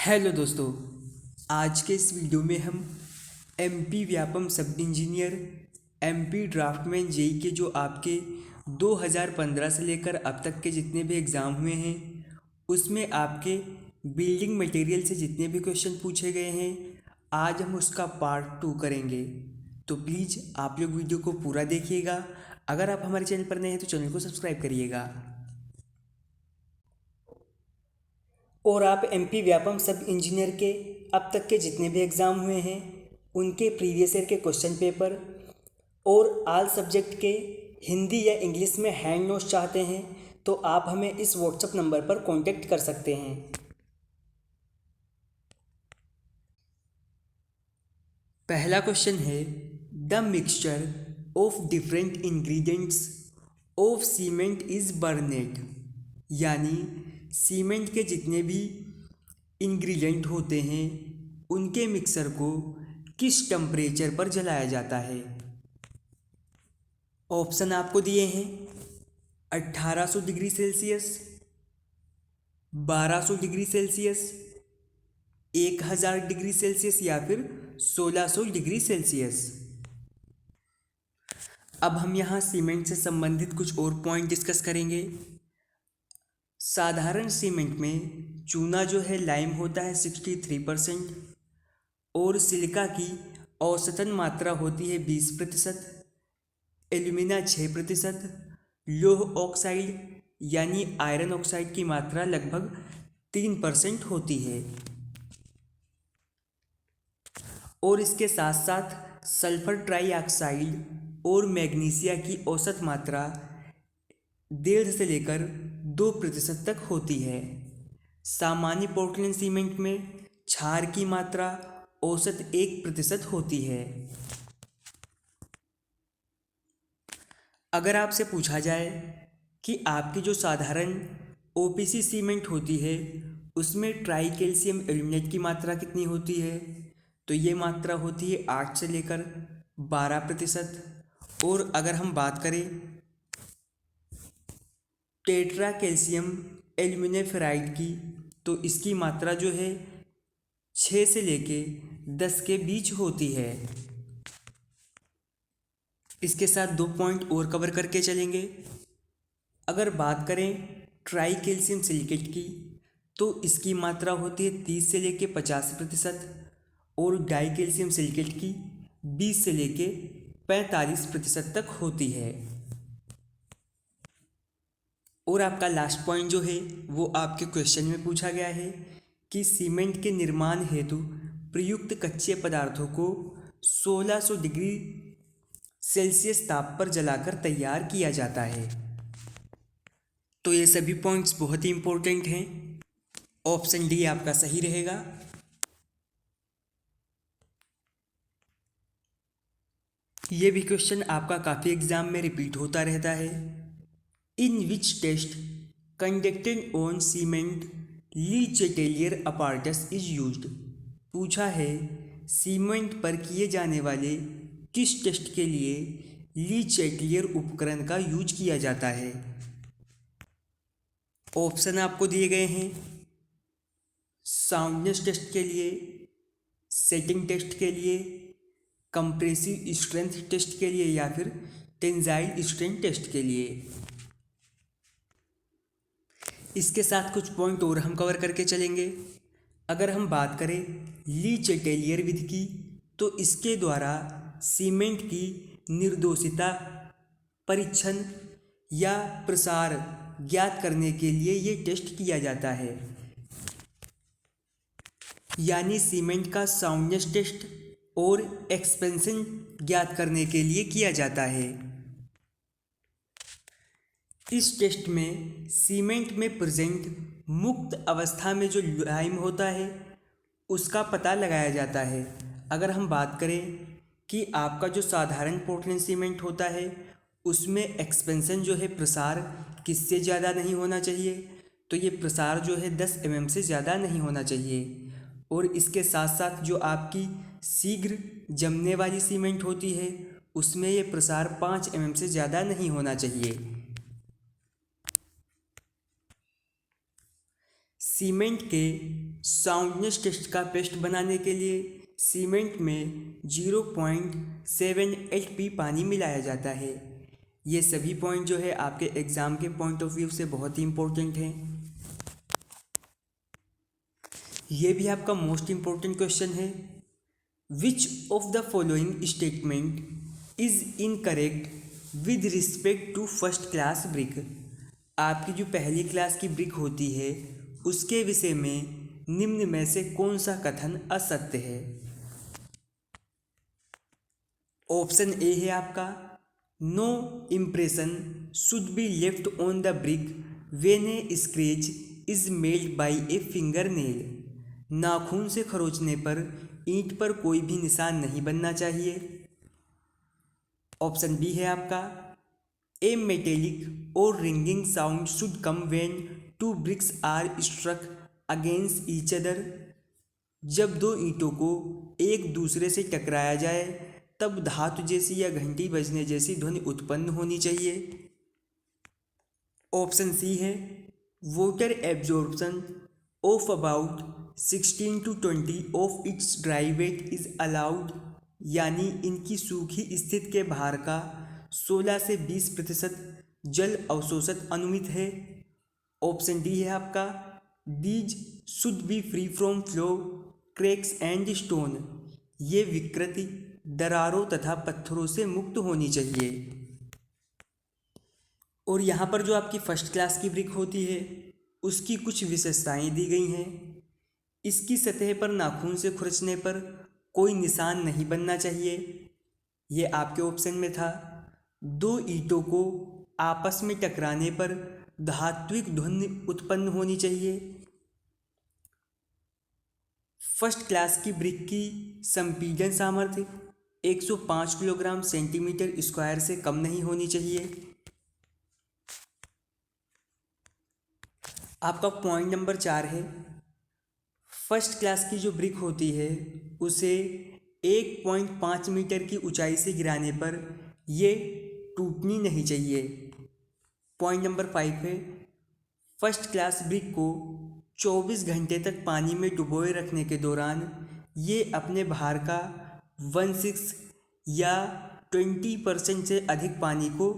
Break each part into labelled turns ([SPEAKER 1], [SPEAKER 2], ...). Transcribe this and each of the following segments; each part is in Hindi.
[SPEAKER 1] हेलो दोस्तों, आज के इस वीडियो में हम एमपी व्यापम सब इंजीनियर एमपी ड्राफ्टमैन जेई के जो आपके 2015 से लेकर अब तक के जितने भी एग्ज़ाम हुए हैं उसमें आपके बिल्डिंग मटेरियल से जितने भी क्वेश्चन पूछे गए हैं आज हम उसका पार्ट 2 करेंगे। तो प्लीज़ आप लोग वीडियो को पूरा देखिएगा। अगर आप हमारे चैनल पर नए हैं तो चैनल को सब्सक्राइब करिएगा। और आप एमपी व्यापम सब इंजीनियर के अब तक के जितने भी एग्ज़ाम हुए हैं उनके प्रीवियस ईयर के क्वेश्चन पेपर और आल सब्जेक्ट के हिंदी या इंग्लिश में हैंड नोट्स चाहते हैं तो आप हमें इस व्हाट्सएप नंबर पर कांटेक्ट कर सकते हैं। पहला क्वेश्चन है, the mixture of different ingredients of cement is burned, यानी सीमेंट के जितने भी इंग्रेडिएंट होते हैं उनके मिक्सर को किस टेम्परेचर पर जलाया जाता है। ऑप्शन आपको दिए हैं 1800 degree Celsius, 1200 degree Celsius, 1000 degree Celsius या फिर 1600 डिग्री सेल्सियस। अब हम यहाँ सीमेंट से संबंधित कुछ और पॉइंट डिस्कस करेंगे। साधारण सीमेंट में चूना जो है लाइम होता है 63% और सिलिका की औसतन मात्रा होती है 20%, एल्यूमिना 6%, लौह ऑक्साइड यानी आयरन ऑक्साइड की मात्रा लगभग 3% होती है और इसके साथ साथ सल्फर ट्राईऑक्साइड और मैग्नीशिया की औसत मात्रा 1.5 से लेकर 2% तक होती है। सामान्य पोर्टलैंड सीमेंट में क्षार की मात्रा औसत 1% होती है। अगर आपसे पूछा जाए कि आपकी जो साधारण ओपीसी सीमेंट होती है उसमें ट्राई कैल्शियम एल्यूमिनेट की मात्रा कितनी होती है, तो ये मात्रा होती है 8 से लेकर 12%। और अगर हम बात करें टेट्रा कैल्शियम एल्यूमिनेफेराइड की तो इसकी मात्रा जो है 6 से लेके 10 के बीच होती है। इसके साथ 2 पॉइंट और कवर करके चलेंगे। अगर बात करें ट्राई कैल्शियम सिलिकेट की तो इसकी मात्रा होती है 30 से लेके 50% और डाई कैल्शियम सिलिकेट की 20 से लेके 45% तक होती है। और आपका लास्ट पॉइंट जो है वो आपके क्वेश्चन में पूछा गया है कि सीमेंट के निर्माण हेतु प्रयुक्त कच्चे पदार्थों को 1600 डिग्री सेल्सियस ताप पर जलाकर तैयार किया जाता है। तो ये सभी पॉइंट्स बहुत ही इंपॉर्टेंट हैं। ऑप्शन डी आपका सही रहेगा। ये भी क्वेश्चन आपका काफ़ी एग्जाम में रिपीट होता रहता है। In which test conducted on cement Le Chatelier apparatus is used, पूछा है सीमेंट पर किए जाने वाले किस टेस्ट के लिए ली चेटेलियर उपकरण का यूज किया जाता है। ऑप्शन आपको दिए गए हैं साउंडनेस टेस्ट के लिए, सेटिंग टेस्ट के लिए, कंप्रेसिव स्ट्रेंथ टेस्ट के लिए या फिर टेंजाइल स्ट्रेंथ टेस्ट के लिए। इसके साथ कुछ पॉइंट और हम कवर करके चलेंगे। अगर हम बात करें ली चेटेलियर विधि की तो इसके द्वारा सीमेंट की निर्दोषिता परीक्षण या प्रसार ज्ञात करने के लिए ये टेस्ट किया जाता है, यानी सीमेंट का साउंडनेस टेस्ट और एक्सपेंशन ज्ञात करने के लिए किया जाता है। इस टेस्ट में सीमेंट में प्रेजेंट मुक्त अवस्था में जो लाइम होता है उसका पता लगाया जाता है। अगर हम बात करें कि आपका जो साधारण पोर्टलैंड सीमेंट होता है उसमें एक्सपेंशन जो है प्रसार किससे ज़्यादा नहीं होना चाहिए, तो ये प्रसार जो है 10 mm से ज़्यादा नहीं होना चाहिए। और इसके साथ साथ जो आपकी शीघ्र जमने वाली सीमेंट होती है उसमें ये प्रसार 5 mm से ज़्यादा नहीं होना चाहिए। सीमेंट के साउंडनेस टेस्ट का पेस्ट बनाने के लिए सीमेंट में 0.78 पानी मिलाया जाता है। ये सभी पॉइंट जो है आपके एग्ज़ाम के पॉइंट ऑफ व्यू से बहुत ही इम्पोर्टेंट हैं। ये भी आपका मोस्ट इम्पोर्टेंट क्वेश्चन है। Which of the following statement is incorrect with respect to first class brick. आपकी जो पहली क्लास की ब्रिक होती है उसके विषय में निम्न में से कौन सा कथन असत्य है। ऑप्शन ए है आपका, no impression should be left on the brick when a scratch is made by a fingernail. नाखून से खरोंचने पर ईंट पर कोई भी निशान नहीं बनना चाहिए। ऑप्शन बी है आपका, ए मेटेलिक और ringing sound should come when two bricks are struck against each other. जब दो ईंटों को एक दूसरे से टकराया जाए तब धातु जैसी या घंटी बजने जैसी ध्वनि उत्पन्न होनी चाहिए। ऑप्शन सी है, water absorption of about 16 to 20 of its dry weight is allowed. यानी इनकी सूखी स्थिति के भार का 16 से 20% जल अवशोषित अनुमित है। ऑप्शन डी है आपका, these should be free from flow cracks and stone. ये विकृति दरारों तथा पत्थरों से मुक्त होनी चाहिए। और यहाँ पर जो आपकी फर्स्ट क्लास की ब्रिक होती है उसकी कुछ विशेषताएं दी गई हैं। इसकी सतह पर नाखून से खुरचने पर कोई निशान नहीं बनना चाहिए, ये आपके ऑप्शन में था। दो ईंटों को आपस में टकराने पर धात्विक ध्वनि उत्पन्न होनी चाहिए। फर्स्ट क्लास की ब्रिक की संपीडन सामर्थ्य 105 किलोग्राम सेंटीमीटर स्क्वायर से कम नहीं होनी चाहिए। आपका पॉइंट नंबर 4 है, फर्स्ट क्लास की जो ब्रिक होती है उसे 1.5 मीटर की ऊंचाई से गिराने पर ये टूटनी नहीं चाहिए। पॉइंट नंबर 5 है, फर्स्ट क्लास ब्रिक को 24 घंटे तक पानी में डुबोए रखने के दौरान ये अपने भार का 1/6 या 20% से अधिक पानी को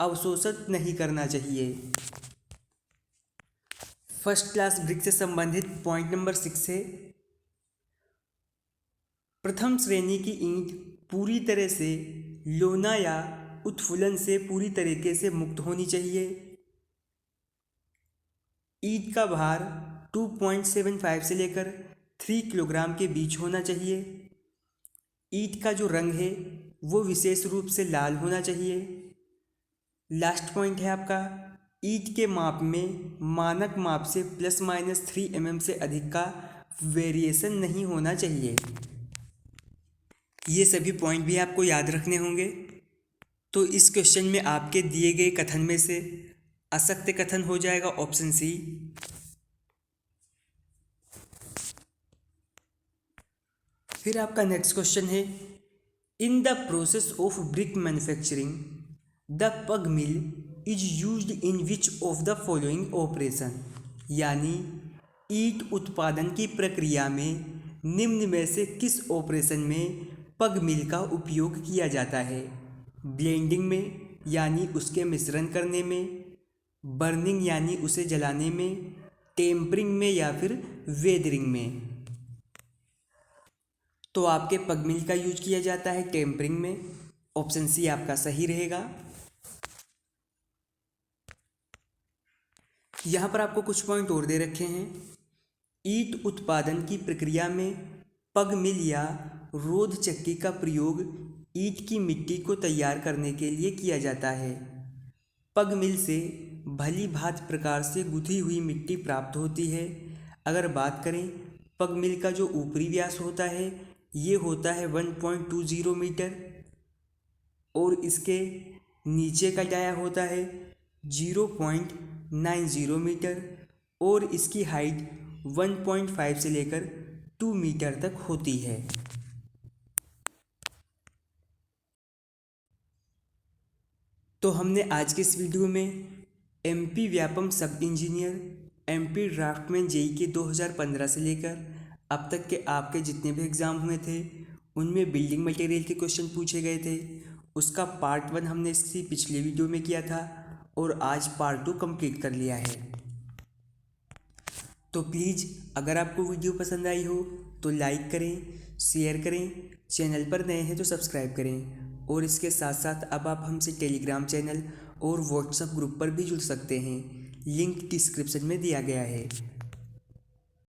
[SPEAKER 1] अवशोषित नहीं करना चाहिए। फर्स्ट क्लास ब्रिक से संबंधित पॉइंट नंबर 6 है, प्रथम श्रेणी की ईंट पूरी तरह से लोना या उत्फुलन से पूरी तरीके से मुक्त होनी चाहिए। ईंट का भार 2.75 से लेकर 3 किलोग्राम के बीच होना चाहिए। ईंट का जो रंग है वो विशेष रूप से लाल होना चाहिए। लास्ट पॉइंट है आपका, ईंट के माप में मानक माप से ±3 mm से अधिक का वेरिएशन नहीं होना चाहिए। ये सभी पॉइंट भी आपको याद रखने होंगे। तो इस क्वेश्चन में आपके दिए गए कथन में से असत्य कथन हो जाएगा ऑप्शन सी। फिर आपका नेक्स्ट क्वेश्चन है, in the process of brick manufacturing the pug mill is used in which of the following operation. यानी ईंट उत्पादन की प्रक्रिया में निम्न में से किस ऑपरेशन में पग मिल का उपयोग किया जाता है। ब्लेंडिंग में यानी उसके मिश्रण करने में, बर्निंग यानी उसे जलाने में, टेम्परिंग में या फिर वेदरिंग में। तो आपके पग मिल का यूज किया जाता है टेम्परिंग में। ऑप्शन सी आपका सही रहेगा। यहाँ पर आपको कुछ पॉइंट और दे रखे हैं। ईंट उत्पादन की प्रक्रिया में पग मिल या रोध चक्की का प्रयोग ईंट की मिट्टी को तैयार करने के लिए किया जाता है। पग मिल से भली भांति प्रकार से गुथी हुई मिट्टी प्राप्त होती है। अगर बात करें पग मिल का जो ऊपरी व्यास होता है ये होता है 1.20 मीटर और इसके नीचे का डाया होता है 0.90 मीटर और इसकी हाइट 1.5 से लेकर 2 मीटर तक होती है। तो हमने आज के इस वीडियो में एमपी व्यापम सब इंजीनियर एमपी ड्राफ्टमैन जेई के 2015 से लेकर अब तक के आपके जितने भी एग्ज़ाम हुए थे उनमें बिल्डिंग मटेरियल के क्वेश्चन पूछे गए थे। उसका पार्ट 1 हमने इसकी पिछले वीडियो में किया था और आज पार्ट 2 कंप्लीट कर लिया है। तो प्लीज़ अगर आपको वीडियो पसंद आई हो तो लाइक करें, शेयर करें, चैनल पर नए हैं तो सब्सक्राइब करें और इसके साथ साथ अब आप हमसे टेलीग्राम चैनल और व्हाट्सएप ग्रुप पर भी जुड़ सकते हैं। लिंक डिस्क्रिप्शन में दिया गया है।